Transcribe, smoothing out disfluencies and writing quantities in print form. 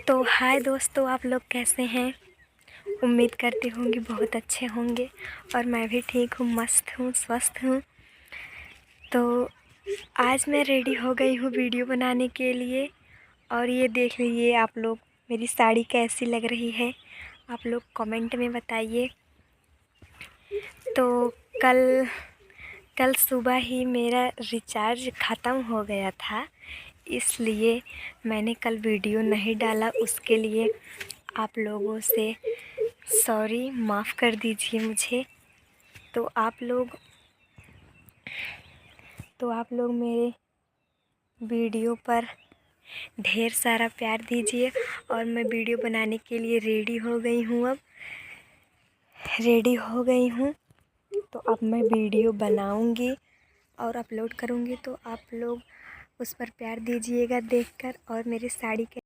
तो हाय दोस्तों, आप लोग कैसे हैं। उम्मीद करती होंगी बहुत अच्छे होंगे। और मैं भी ठीक हूँ, मस्त हूँ, स्वस्थ हूँ। तो आज मैं रेडी हो गई हूँ वीडियो बनाने के लिए। और ये देख लीजिए आप लोग, मेरी साड़ी कैसी लग रही है, आप लोग कमेंट में बताइए। तो कल सुबह ही मेरा रिचार्ज ख़त्म हो गया था, इसलिए मैंने कल वीडियो नहीं डाला। उसके लिए आप लोगों से सॉरी, माफ़ कर दीजिए मुझे। तो आप लोग मेरे वीडियो पर ढेर सारा प्यार दीजिए। और मैं वीडियो बनाने के लिए रेडी हो गई हूँ। अब रेडी हो गई हूँ, तो अब मैं वीडियो बनाऊँगी और अपलोड करूँगी। तो आप लोग उस पर प्यार दीजिएगा देखकर। और मेरी साड़ी के